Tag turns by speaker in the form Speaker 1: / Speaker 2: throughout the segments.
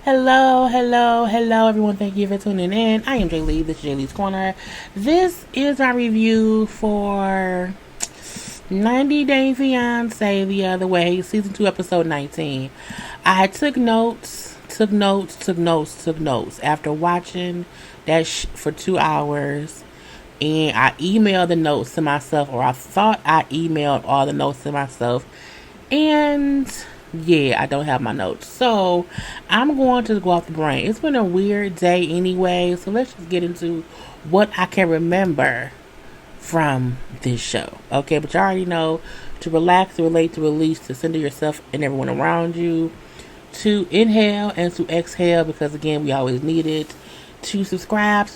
Speaker 1: Hello, everyone. Thank you for tuning in. I am JayLee. This is JLeesCorner. This is our review for 90 Day Fiance the other way, season 2, episode 19. I took notes after watching that for 2 hours, and I emailed the notes to myself, or I thought I emailed all the notes to myself, and yeah, I don't have my notes. So I'm going to go off the brain. It's been a weird day anyway, so let's just get into what I can remember from this show. Okay, but you already know to relax, to relate, to release, to center yourself and everyone around you, to inhale and to exhale, because again, we always need it, to subscribe,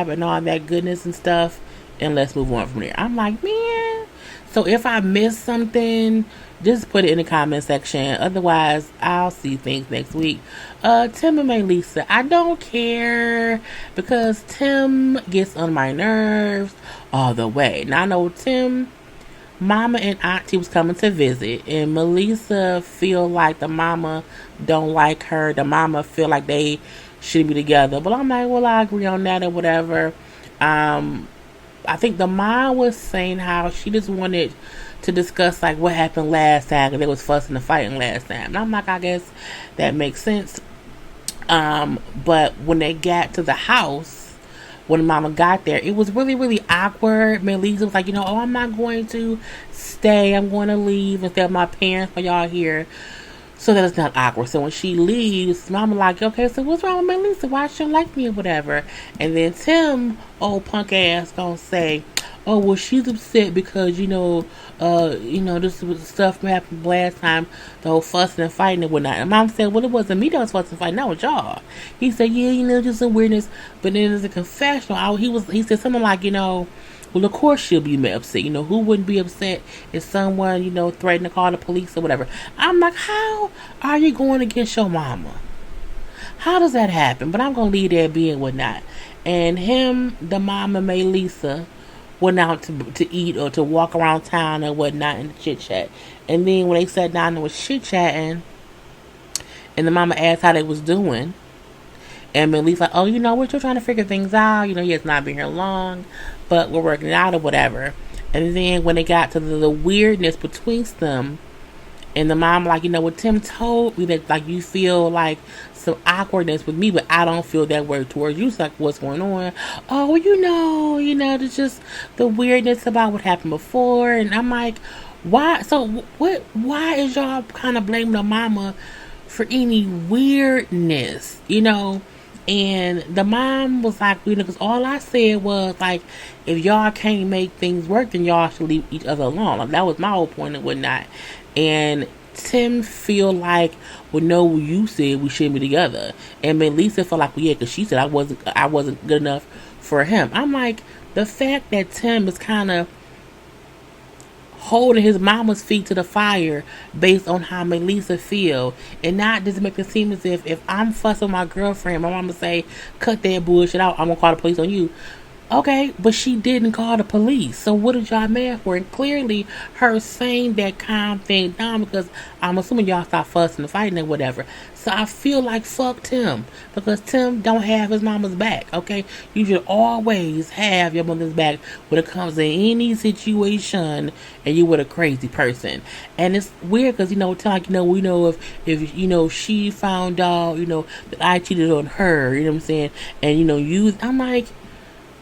Speaker 1: and all that goodness and stuff, and let's move on from there. I'm like, man. So if I miss something, just put it in the comment section. Otherwise, I'll see things next week. Tim and Melissa, I don't care, because Tim gets on my nerves all the way. Now I know Tim, Mama and Auntie was coming to visit, and Melissa feel like the mama don't like her. The mama feel like they should be together. But I'm like, well, I agree on that or whatever. I think the mom was saying how she just wanted to discuss like what happened last time, because they was fussing and fighting last time. And I'm like, I guess that makes sense. But when they got to the house, when mama got there, it was really, really awkward. Melissa was like, oh, I'm not going to stay. I'm going to leave and stay with my parents while y'all here, so that it's not awkward. So when she leaves, mama like, okay, so what's wrong with Melissa? Why she don't like me or whatever? And then Tim, old punk ass, gonna say, oh, well, she's upset because, this was stuff that happened last time, the whole fussing and fighting and whatnot. And mom said, well, it wasn't me that was fussing and fighting, that was y'all. He said, yeah, just some weirdness. But then there's a confessional. He said something like, well, of course she'll be upset. Who wouldn't be upset if someone, threatened to call the police or whatever? I'm like, how are you going against your mama? How does that happen? But I'm going to leave that be and whatnot. And him, the mama, Melissa, went out to eat or to walk around town and whatnot and chit-chat. And then when they sat down and was chit-chatting, and the mama asked how they was doing, and Melissa like, oh, we're still trying to figure things out. He has not been here long, but we're working it out or whatever. And then when they got to the weirdness betwixt them, and the mom like, what Tim told me that like you feel like some awkwardness with me, but I don't feel that way towards you. So like, what's going on? Oh, there's just the weirdness about what happened before. And I'm like, why? So what? Why is y'all kind of blaming the mama for any weirdness? And the mom was like, because all I said was, like, if y'all can't make things work, then y'all should leave each other alone. Like, that was my whole point and whatnot. And Tim feel like, well, no, you said we shouldn't be together. And Melissa felt like, well, yeah, because she said I wasn't good enough for him. I'm like, the fact that Tim is kind of holding his mama's feet to the fire based on how Melissa feel, and not just make it seem as if I'm fussing with my girlfriend, my mama say, cut that bullshit out, I'm gonna call the police on you. Okay, but she didn't call the police, so what did y'all mad for? And clearly her saying that calm thing down, because I'm assuming y'all start fussing and fighting and whatever. So I feel like fuck Tim, because Tim don't have his mama's back. Okay, you should always have your mother's back when it comes to any situation and you with a crazy person. And it's weird because Tim, like, we know if she found out that I cheated on her, what I'm saying, and I'm like,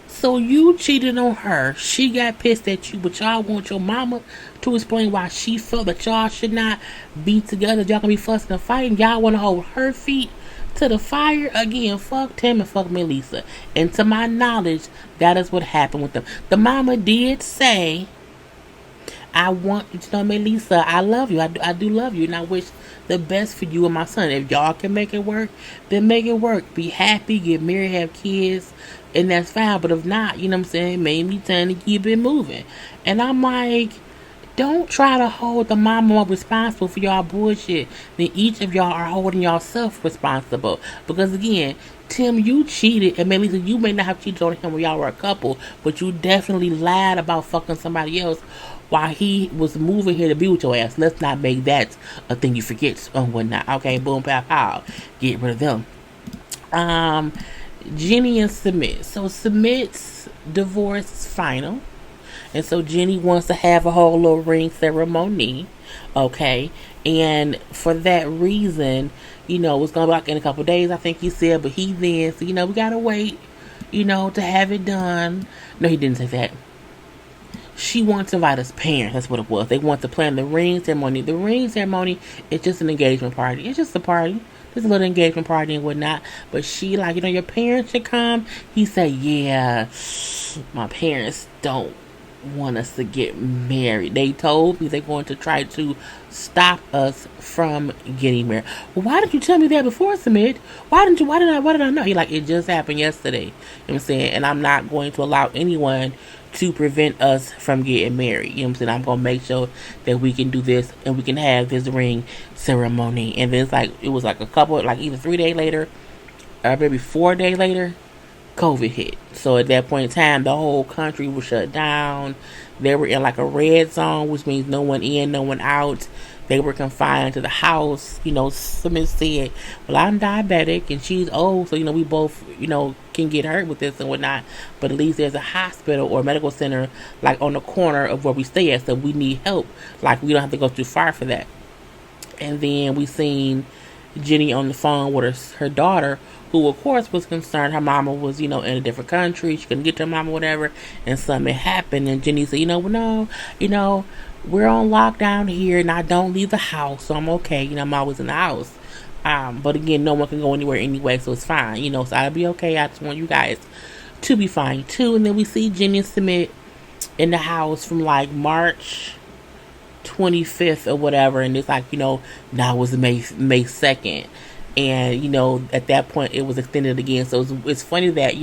Speaker 1: so you cheated on her, she got pissed at you, but y'all want your mama to explain why she felt that y'all should not be together, y'all gonna be fussing and fighting, y'all want to hold her feet to the fire? Again, fuck Tim and fuck Melissa. And to my knowledge, that is what happened with them. The mama did say, I want you to know, Melissa, I love you. I do love you, and I wish the best for you and my son. If y'all can make it work, then make it work. Be happy, get married, have kids, and that's fine. But if not, maybe time to keep it moving. And I'm like, don't try to hold the mama responsible for y'all bullshit. Then each of y'all are holding yourself responsible. Because again, Tim, you cheated, and maybe you may not have cheated on him when y'all were a couple, but you definitely lied about fucking somebody else while he was moving here to be with your ass. Let's not make that a thing you forget and whatnot. Okay, boom, pow, pow. Get rid of them. Jenny and Submit. So Submit's divorce is final. And so Jenny wants to have a whole little ring ceremony. Okay. And for that reason, it's going to be like in a couple of days, I think he said. But he then said, we got to wait, to have it done. No, he didn't say that. She wants to invite his parents. That's what it was. They want to plan the ring ceremony. The ring ceremony is just an engagement party. It's just a party. Just a little engagement party and whatnot. But she like, your parents should come. He said, yeah, my parents don't want us to get married. They told me they're going to try to stop us from getting married. Well, why didn't you tell me that before, Submit? Why did I know? He like, it just happened yesterday. You know what I'm saying? And I'm not going to allow anyone to prevent us from getting married. You know what I'm saying? I'm going to make sure that we can do this and we can have this ring ceremony. And then it was like a couple, like either 3 days later or maybe 4 days later, COVID hit. So at that point in time, the whole country was shut down. They were in like a red zone, which means no one in, no one out. They were confined to the house. Someone said, well, I'm diabetic and she's old, so we both can get hurt with this and whatnot, but at least there's a hospital or medical center like on the corner of where we stay at, so we need help. Like, we don't have to go too far for that. And then we seen Jenny on the phone with her daughter, who of course was concerned her mama was, in a different country. She couldn't get to her mama, whatever, and something happened. And Jenny said, no, we're on lockdown here and I don't leave the house, so I'm okay. I'm always in the house. But again, no one can go anywhere anyway, so it's fine. So I'll be okay. I just want you guys to be fine too. And then we see Jenny and Submit in the house from like March 25th or whatever, and it's like, now it was May 2nd. And at that point it was extended again. So it's funny that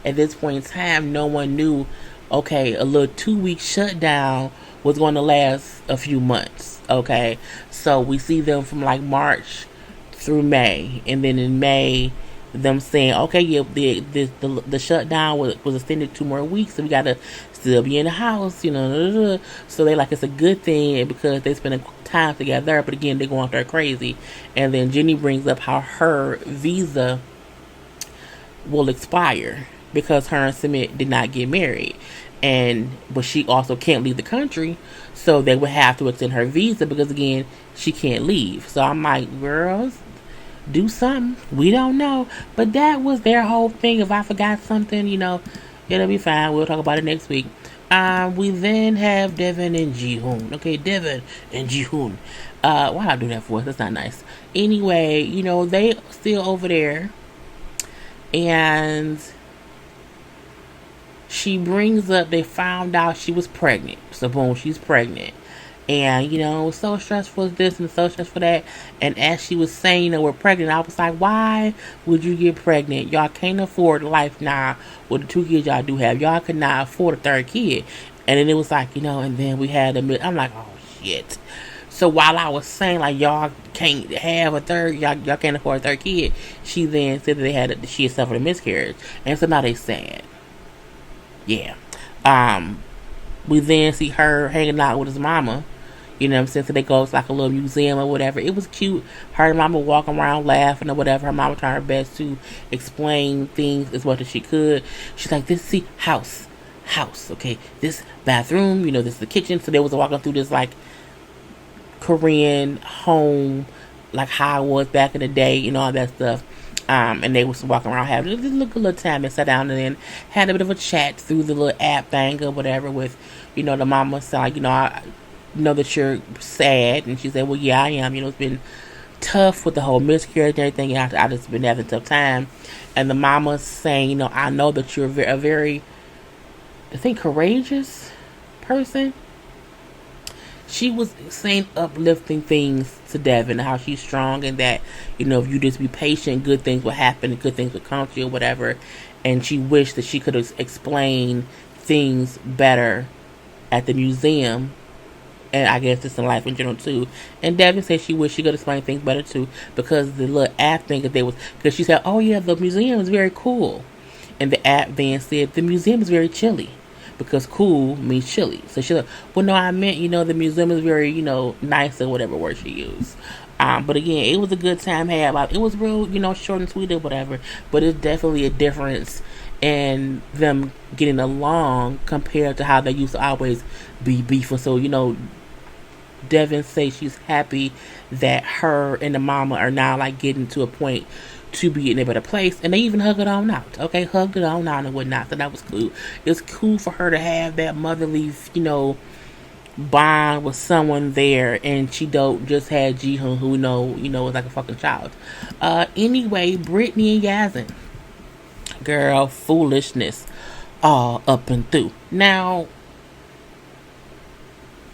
Speaker 1: at this point in time no one knew, okay, a little 2-week shutdown was going to last a few months. Okay, so we see them from like March through May, and then in May them saying, okay, yeah, the shutdown was extended 2 more weeks, so we gotta still be in the house, So they like, it's a good thing because they spend time together, but again, they're going there crazy. And then Jenny brings up how her visa will expire because her and Submit did not get married, but she also can't leave the country, so they would have to extend her visa because again, she can't leave. So I'm like, girls, do something. We don't know. But that was their whole thing. If I forgot something, it'll be fine. We'll talk about it next week. We then have Devon and Jihoon. Okay, Devon and Jihoon. Why did I do that for? That's not nice. Anyway, they still over there. And she brings up, they found out she was pregnant. So boom, she's pregnant. And, it was so stressful this and so stressful that. And as she was saying, we're pregnant, I was like, why would you get pregnant? Y'all can't afford life now with the 2 kids y'all do have. Y'all could not afford a 3rd kid. And then it was like, and then we had I'm like, oh, shit. So while I was saying, like, y'all can't have a third, y'all can't afford a 3rd kid, she then said that she had suffered a miscarriage. And so now they sad. Yeah. We then see her hanging out with his mama. You know what I'm saying? So they go to like a little museum or whatever. It was cute. Her and mama walking around laughing or whatever. Her mama trying her best to explain things as much as she could. She's like, this, see, house, okay? This bathroom, this is the kitchen. So they was walking through this like Korean home, like how it was back in the day, all that stuff. And they was walking around having a little time and sat down and then had a bit of a chat through the little app thing or whatever with, the mama said, like, I know that you're sad. And she said, well, yeah, I am. It's been tough with the whole miscarriage and everything. I just been having a tough time. And the mama's saying, I know that you're a very, I think, courageous person. She was saying uplifting things to Devon, how she's strong and that, if you just be patient, good things will happen and good things will come to you or whatever. And she wished that she could have explained things better at the museum And I guess it's in life in general too. And Devin said she wished she could explain things better too, because the little app thing that they was, because she said, "Oh yeah, the museum is very cool," and the app then said the museum is very chilly, because cool means chilly. So she's like, "Well, no, I meant the museum is very nice," or whatever word she used. But again, it was a good time had. Like, it was real, short and sweet or whatever. But it's definitely a difference in them getting along compared to how they used to always be beefing. So Devin says she's happy that her and the mama are now like getting to a point to be in a better place, and they even hugged it on out. Okay, hugged it on out and whatnot. So that was cool. It's cool for her to have that motherly, bond with someone there, and she don't just had Jihoon, who was like a fucking child. Anyway, Brittany and Jason, girl, foolishness all up and through. Now,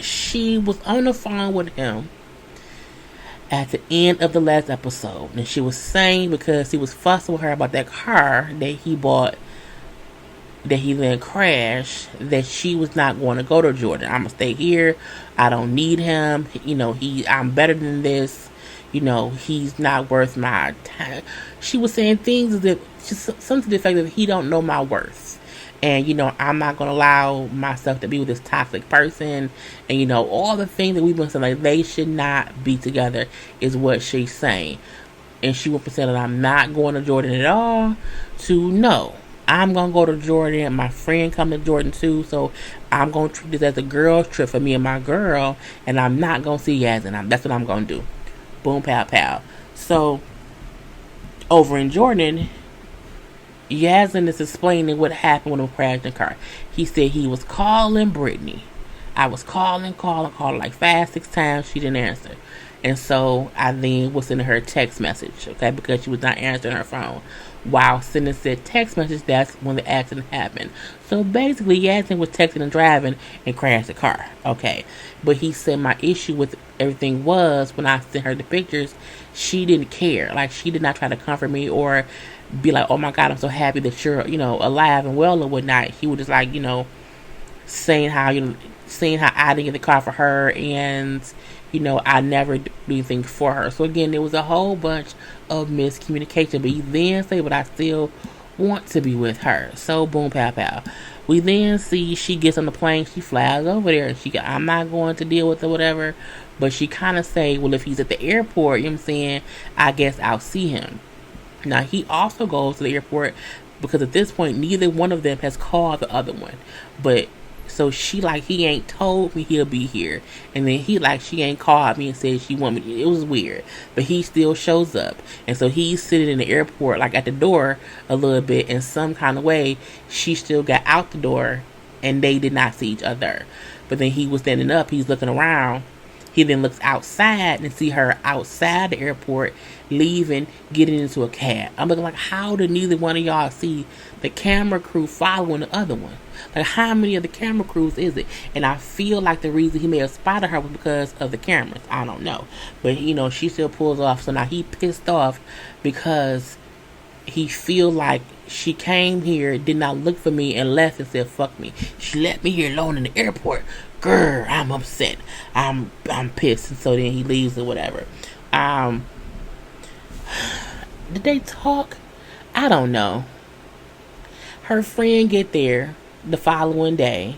Speaker 1: she was on the phone with him at the end of the last episode, and she was saying, because he was fussing with her about that car that he bought, that he then crashed, that she was not going to go to Jordan. I'm gonna stay here. I don't need him. I'm better than this. He's not worth my time. She was saying things that something to the effect of, he don't know my worth. And, I'm not going to allow myself to be with this toxic person. And, all the things that we've been saying, like, they should not be together, is what she's saying. And she went from saying that I'm not going to Jordan at all to, no, I'm going to go to Jordan. My friend coming to Jordan too. So I'm going to treat this as a girl's trip for me and my girl. And I'm not going to see Yazin. That's what I'm going to do. Boom, pow, pow. So over in Jordan, Yazin is explaining what happened when he crashed the car. He said he was calling Brittany. I was calling like 5-6 times. She didn't answer. And so I then was sending her a text message, okay, because she was not answering her phone. While sending said text message, that's when the accident happened. So basically, Yazin was texting and driving and crashed the car, okay. But he said my issue with everything was, when I sent her the pictures, she didn't care. Like, she did not try to comfort me or be like, "Oh my God, I'm so happy that you're, alive and well," or whatnot. He was just like, saying how I didn't get the car for her, and I never do anything for her. So again, there was a whole bunch of miscommunication. But he then say, "But I still want to be with her." So boom, pow, pow. We then see she gets on the plane. She flies over there, and I'm not going to deal with it, whatever. But she kind of say, "Well, if he's at the airport, you know what I'm saying, I guess I'll see him." Now, he also goes to the airport because at this point, neither one of them has called the other one. But, so she like, "He ain't told me he'll be here." And then he like, "She ain't called me and said she want me." It was weird. But he still shows up. And so he's sitting in the airport, like at the door a little bit. In some kind of way, she still got out the door and they did not see each other. But then he was standing up, he's looking around. He then looks outside and see her outside the airport, leaving, getting into a cab. I'm looking like, how did neither one of y'all see the camera crew following the other one? Like, how many of the camera crews is it? And I feel like the reason he may have spotted her was because of the cameras. I don't know. But, she still pulls off. So now he pissed off because he feel like she came here, did not look for me, and left and said, "Fuck me." She left me here alone in the airport. Girl, I'm upset. I'm pissed. And so then he leaves or whatever. Did they talk? I don't know. Her friend get there the following day,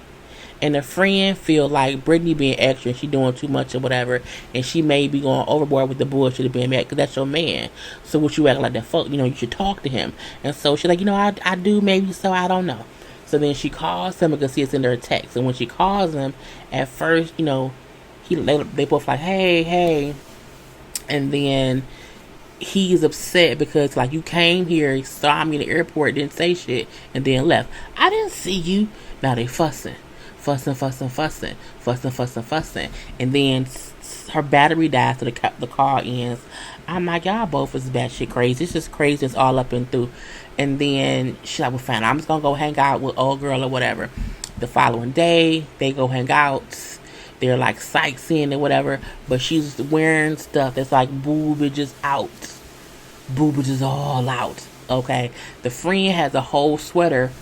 Speaker 1: and the friend feel like Brittany being extra and she doing too much or whatever, and she may be going overboard with the bullshit of being mad, because that's your man. So what you acting like that fuck? You should talk to him. And so she's like, I do, maybe so, I don't know. So then she calls him because he sent her a text. And when she calls him, at first, they both like, hey. And then he's upset because, like, you came here, saw me in the airport, didn't say shit, and then left. I didn't see you. Now they fussing. And then her battery dies, so the car ends. I'm like, y'all both is batshit crazy. It's just crazy. It's all up and through. And then she's like, "Well, fine, I'm just gonna go hang out with old girl or whatever." The following day, they go hang out. They're like sightseeing or whatever, but she's wearing stuff that's like boobages out. Boobages all out. Okay. The friend has a whole sweater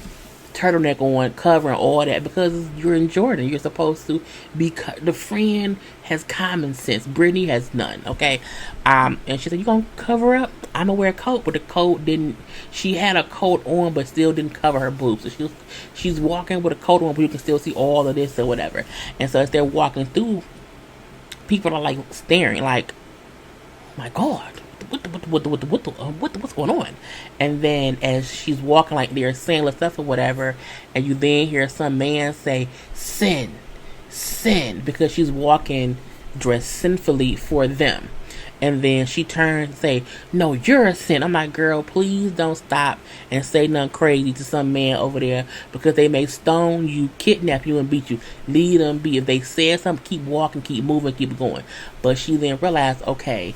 Speaker 1: turtleneck on, covering all that, because you're in Jordan. You're supposed to be. The friend has common sense. Brittany has none. Okay, and she said, "You gonna cover up? I'm gonna wear a coat," but the coat didn't. She had a coat on, but still didn't cover her boobs. So she's walking with a coat on, but you can still see all of this or whatever. And so as they're walking through, people are like staring, like, "My God, what's going on?" And then as she's walking, like they're saying stuff or whatever, and you then hear some man say, "Sin, sin," because she's walking dressed sinfully for them. And then she turns and say, "No, you're a sin." I'm like, "Girl, please don't stop and say nothing crazy to some man over there, because they may stone you, kidnap you, and beat you. Leave them be. If they said something, keep walking, keep moving, keep going." But she then realized, okay,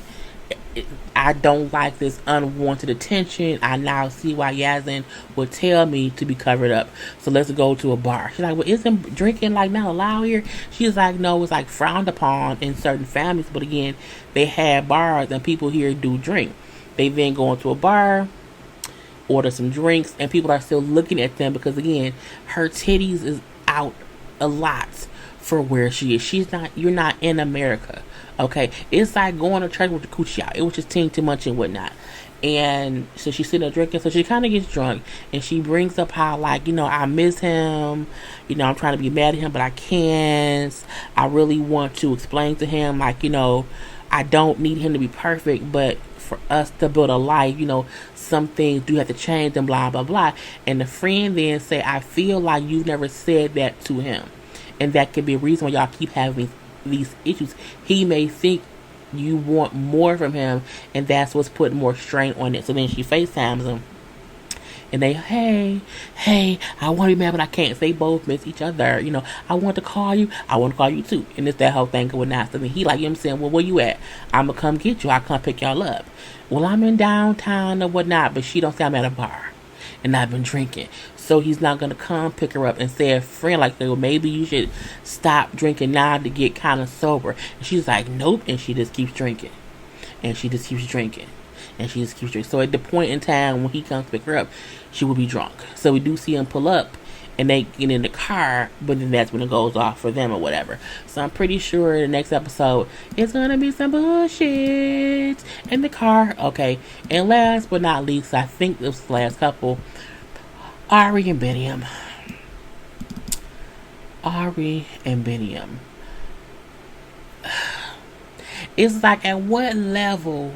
Speaker 1: I don't like this unwanted attention. I now see why Yazin would tell me to be covered up. So let's go to a bar. She's like, "Well, isn't drinking like not allowed here?" She's like, "No, it's like frowned upon in certain families. But again, they have bars and people here do drink." They then go into a bar, order some drinks, and people are still looking at them because again, her titties is out a lot for where she is. You're not in America. Okay, it's like going to church with the coochie out. It was just too much and whatnot. And so she's sitting there drinking. So she kind of gets drunk, and she brings up how, like, I miss him. I'm trying to be mad at him, but I can't. I really want to explain to him, like, I don't need him to be perfect, but for us to build a life, some things do have to change and blah, blah, blah. And the friend then say, "I feel like you've never said that to him. And that could be a reason why y'all keep having these issues. He may think you want more from him, and that's what's putting more strain on it." So then she FaceTimes him, and they, hey, I want to be mad, but I can't. So they both miss each other. "I want to call you. I want to call you too." And it's that whole thing going on. So then he like, saying, "Well, where you at? I'm going to come get you. I'll come pick y'all up." "Well, I'm in downtown or whatnot," but she don't say, "I'm at a bar and I've been drinking." So he's not going to come pick her up and say a friend like, "Well, maybe you should stop drinking now to get kind of sober." And she's like, "Nope." And she just keeps drinking. And she just keeps drinking. And she just keeps drinking. So at the point in time when he comes to pick her up, she will be drunk. So we do see him pull up and they get in the car, but then that's when it goes off for them or whatever. So I'm pretty sure the next episode is going to be some bullshit in the car. Okay. And last but not least, I think this was the last couple, Ari and Binium. Ari and Binium. It's like, at what level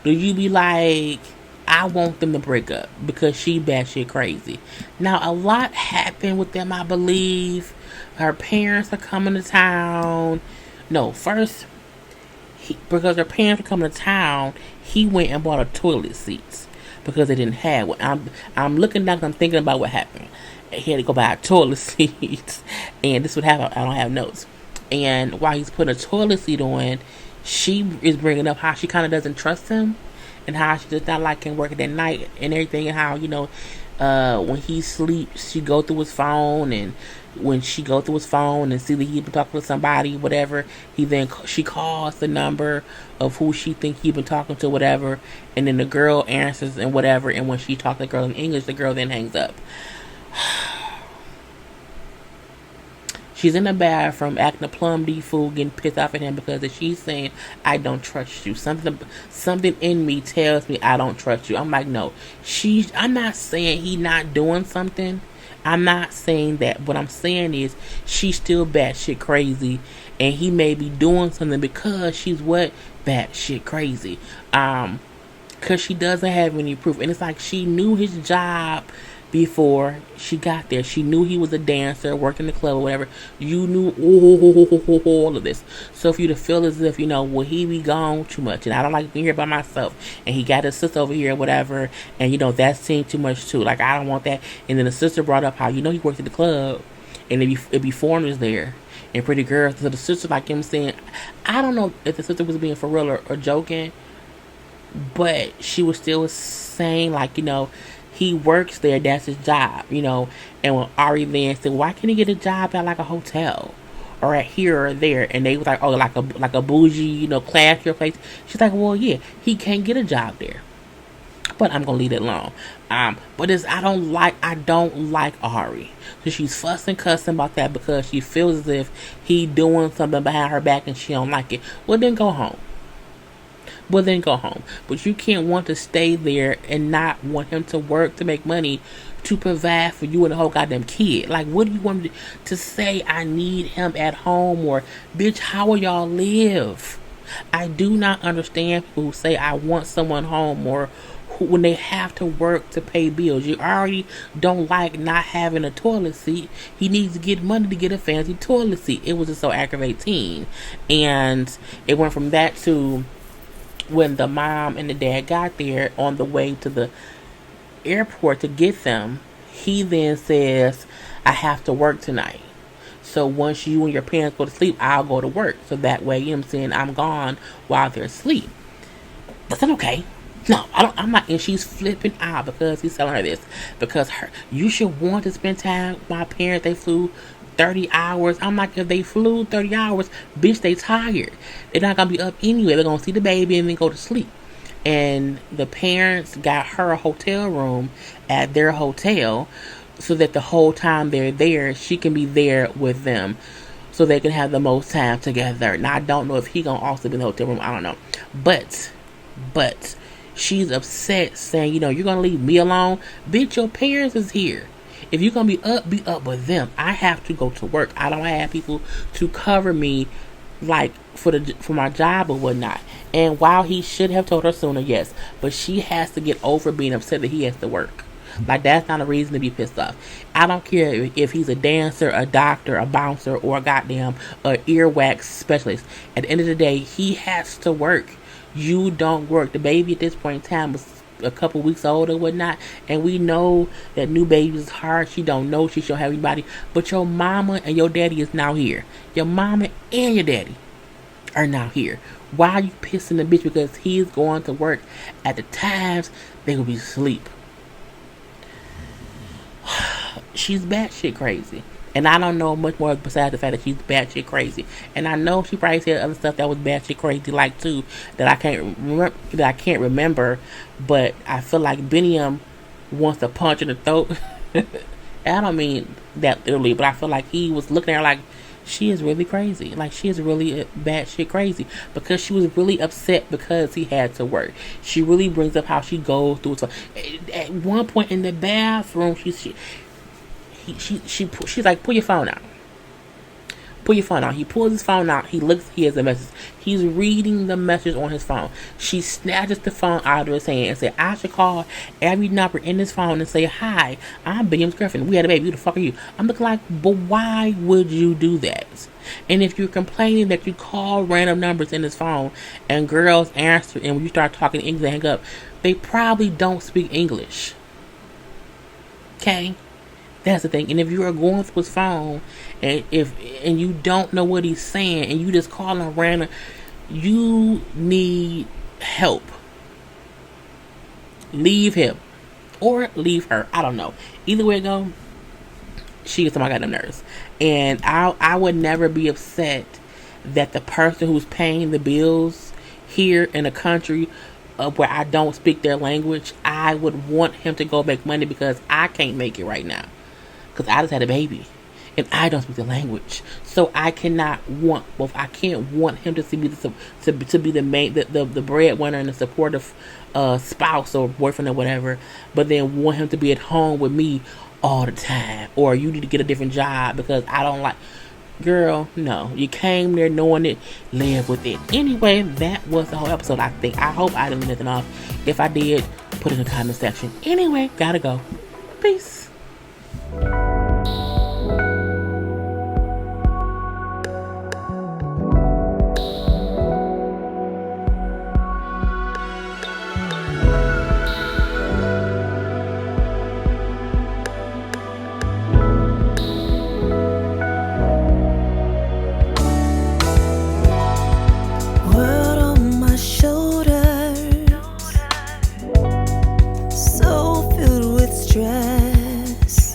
Speaker 1: do you be like, I want them to break up because she batshit crazy? Now, a lot happened with them, I believe. Her parents are coming to town. No, first, because her parents were coming to town, he went and bought a toilet seat because they didn't have one. I'm looking down because I'm thinking about what happened. He had to go buy a toilet seat, and this would happen. I don't have notes. And while he's putting a toilet seat on, she is bringing up how she kind of doesn't trust him, and how she does not like him working at night and everything, and how when he sleeps, she go through his phone, and when she go through his phone and see that he's been talking to somebody, whatever, she calls the number of who she think he's been talking to, whatever, and then the girl answers and whatever, and when she talks to the girl in English, the girl then hangs up. She's in the bathroom acting a plum D fool, getting pissed off at him because she's saying, "I don't trust you." Something in me tells me I don't trust you. I'm like, no. I'm not saying he not doing something. I'm not saying that. What I'm saying is she's still batshit crazy, and he may be doing something because she's batshit crazy. Because she doesn't have any proof, and it's like she knew his job before she got there. She knew he was a dancer, working the club or whatever. You knew all of this. So for you to feel as if, well, he be gone too much, and I don't like being here by myself, and he got his sister over here or whatever, and that seemed too much too. Like, I don't want that. And then the sister brought up how, he worked at the club, and it'd be foreigners there and pretty girls. So the sister, like him saying, I don't know if the sister was being for real or joking, but she was still saying, like, he works there, that's his job, And when Ari then said, "Why can't he get a job at like a hotel or at here or there?" And they was like, "Oh, like a bougie, classier place." She's like, "Well, yeah, he can't get a job there." But I'm gonna leave it alone. But I don't like Ari. So she's fussing, cussing about that because she feels as if he doing something behind her back and she don't like it. Well, then go home. But you can't want to stay there and not want him to work to make money to provide for you and the whole goddamn kid. Like, what do you want me to say? I need him at home, or bitch, how will y'all live? I do not understand people who say I want someone home, or when they have to work to pay bills. You already don't like not having a toilet seat. He needs to get money to get a fancy toilet seat. It was just so aggravating. And it went from that to when the mom and the dad got there on the way to the airport to get them, he then says, I have to work tonight. So once you and your parents go to sleep, I'll go to work. So that way, you know what I'm saying, I'm gone while they're asleep. That's not okay. No, I'm not. And she's flipping out because he's telling her this. Because you should want to spend time with my parents. They flew 30 hours. I'm like, if they flew 30 hours, bitch, they tired. They're not going to be up anyway. They're going to see the baby and then go to sleep. And the parents got her a hotel room at their hotel so that the whole time they're there, she can be there with them so they can have the most time together. Now, I don't know if he going to also be in the hotel room. I don't know. But she's upset saying, you're going to leave me alone? Bitch, your parents is here. If you're going to be up with them. I have to go to work. I don't have people to cover me like for my job or whatnot. And while he should have told her sooner, yes, but she has to get over being upset that he has to work. Like, that's not a reason to be pissed off. I don't care if he's a dancer, a doctor, a bouncer, or a goddamn earwax specialist. At the end of the day, he has to work. You don't work. The baby at this point in time was a couple weeks old or whatnot, and we know that new babies is hard. She don't know she shall have anybody, but your mama and your daddy is now here. Your mama and your daddy are now here. Why are you pissing the bitch? Because he's going to work at the times they will be asleep. She's batshit crazy. And I don't know much more besides the fact that she's batshit crazy. And I know she probably said other stuff that was batshit crazy, like too, that I can't remember. But I feel like Binium wants to punch in the throat. I don't mean that literally, but I feel like he was looking at her like she is really crazy. Like, she is really batshit crazy because she was really upset because he had to work. She really brings up how she goes through it. At one point in the bathroom, she's like, pull your phone out. Pull your phone out. He pulls his phone out. He looks. He has a message. He's reading the message on his phone. She snatches the phone out of his hand and said, I should call every number in this phone and say, hi, I'm Binium's girlfriend. We had a baby. Who the fuck are you? I'm looking like, but why would you do that? And if you're complaining that you call random numbers in his phone and girls answer, and when you start talking English and hang up, they probably don't speak English. Okay? That's the thing. And if you are going through his phone and you don't know what he's saying and you just call him random, you need help. Leave him or leave her. I don't know. Either way it go, she gets on my goddamn nerves. And I would never be upset that the person who's paying the bills here in a country where I don't speak their language, I would want him to go make money because I can't make it right now. Because I just had a baby. And I don't speak the language. So I cannot want both. I can't want him to be the main, the breadwinner and the supportive spouse or boyfriend or whatever. But then want him to be at home with me all the time. Or you need to get a different job because I don't like. Girl, no. You came there knowing it. Live with it. Anyway, that was the whole episode, I think. I hope I didn't leave nothing off. If I did, put it in the comment section. Anyway, gotta go. Peace.